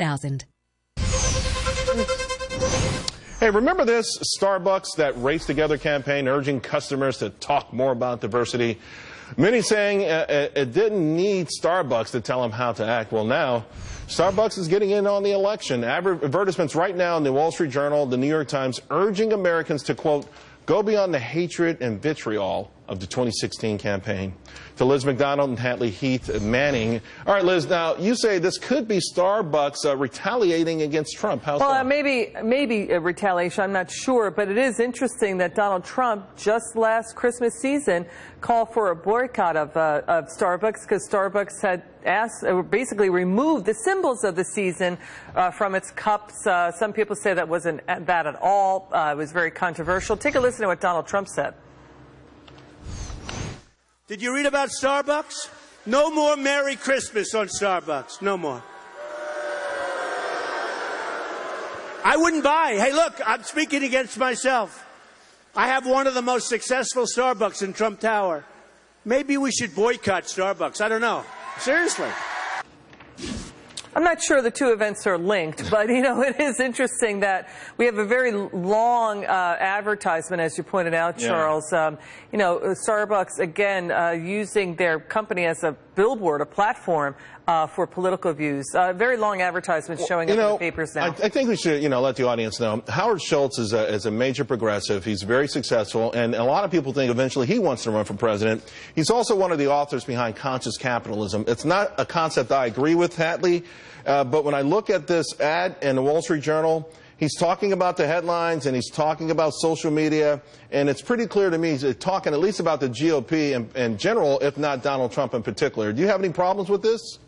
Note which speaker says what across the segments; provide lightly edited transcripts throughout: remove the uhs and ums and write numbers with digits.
Speaker 1: 888-848-8000.
Speaker 2: Hey, remember this Starbucks That Race Together campaign urging customers to talk more about diversity? Many saying it didn't need Starbucks to tell them how to act. Well, now Starbucks is getting in on the election. Advertisements right now in the Wall Street Journal, the New York Times, urging Americans to, quote, go beyond the hatred and vitriol of the 2016 campaign. To Liz McDonald and Hatley Heath Manning. All right, Liz, now you say this could be Starbucks retaliating against Trump. How's that?
Speaker 3: Maybe a retaliation, I'm not sure, but it is interesting that Donald Trump just last Christmas season called for a boycott of Starbucks because Starbucks had basically removed the symbols of the season from its cups. Some people say that wasn't that at all. It was very controversial. Take a listen to what Donald Trump said.
Speaker 4: Did you read about Starbucks? No more Merry Christmas on Starbucks. No more. I wouldn't buy. Hey, look, I'm speaking against myself. I have one of the most successful Starbucks in Trump Tower. Maybe we should boycott Starbucks. I don't know. Seriously.
Speaker 3: I'm not sure the two events are linked, but, you know, it is interesting that we have a very long advertisement, as you pointed out, Charles. Yeah. You know, Starbucks, again, using their company as a billboard, a platform for political views. Very long advertisement showing up in the papers now.
Speaker 2: I think we should, let the audience know. Howard Schultz is a major progressive. He's very successful, and a lot of people think eventually he wants to run for president. He's also one of the authors behind Conscious Capitalism. It's not a concept I agree with, Hatley, but when I look at this ad in the Wall Street Journal, he's talking about the headlines and he's talking about social media, and it's pretty clear to me he's talking at least about the GOP in general, if not Donald Trump in particular. Do you have any problems with this?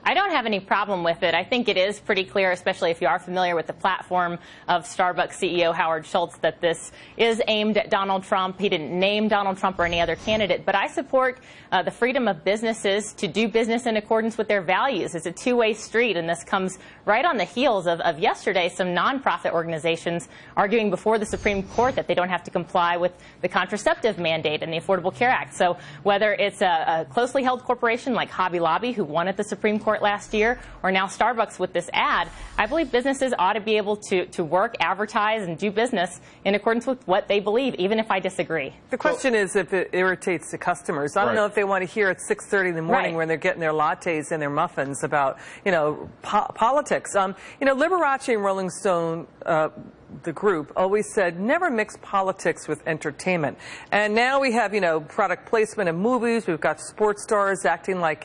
Speaker 5: I don't have any problem with it. I think it is pretty clear, especially if you are familiar with the platform of Starbucks CEO Howard Schultz, that this is aimed at Donald Trump. He didn't name Donald Trump or any other candidate, but I support the freedom of businesses to do business in accordance with their values. It's a two-way street, and this comes right on the heels of yesterday, some nonprofit organizations arguing before the Supreme Court that they don't have to comply with the contraceptive mandate and the Affordable Care Act. So whether it's a closely held corporation like Hobby Lobby, who won at the Supreme Court last year, or now Starbucks with this ad, I believe businesses ought to be able to work, advertise, and do business in accordance with what they believe, even if I disagree.
Speaker 3: The question is if it irritates the customers. I don't know if they want to hear at 6:30 in the morning when they're getting their lattes and their muffins about, politics. Liberace and Rolling Stone, the group, always said never mix politics with entertainment. And now we have, product placement in movies. We've got sports stars acting like,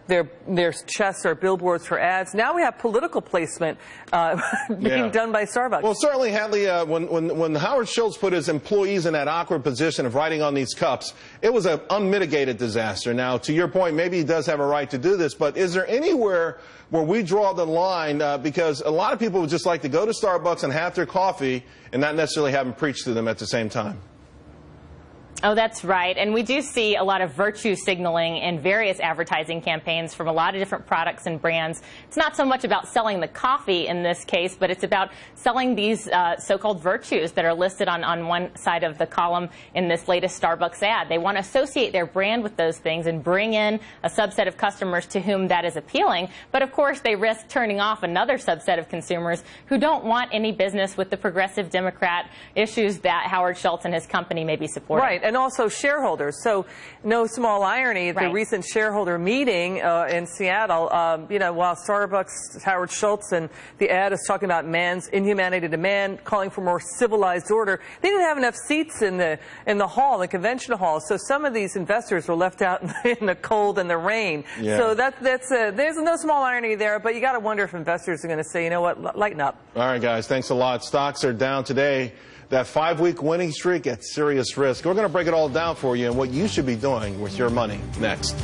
Speaker 3: their chests are billboards for ads. Now we have political placement being done by Starbucks.
Speaker 2: Well, certainly, Hatley, when Howard Schultz put his employees in that awkward position of writing on these cups, it was an unmitigated disaster. Now, to your point, maybe he does have a right to do this, but is there anywhere where we draw the line, because a lot of people would just like to go to Starbucks and have their coffee and not necessarily have them preach to them at the same time?
Speaker 5: Oh, that's right. And we do see a lot of virtue signaling in various advertising campaigns from a lot of different products and brands. It's not so much about selling the coffee in this case, but it's about selling these so-called virtues that are listed on one side of the column in this latest Starbucks ad. They want to associate their brand with those things and bring in a subset of customers to whom that is appealing. But of course, they risk turning off another subset of consumers who don't want any business with the progressive Democrat issues that Howard Schultz and his company may be supporting.
Speaker 3: Right. And also shareholders. So no small irony at the recent shareholder meeting in Seattle, while Starbucks, Howard Schultz, and the ad is talking about man's inhumanity to man, calling for more civilized order, they didn't have enough seats in the hall, the convention hall. So some of these investors were left out in the cold and the rain. Yeah. So there's no small irony there, but you got to wonder if investors are going to say, you know what, lighten up.
Speaker 2: All right, guys, thanks a lot. Stocks are down today. That 5-week winning streak at serious risk. We're going to break it all down for you and what you should be doing with your money next.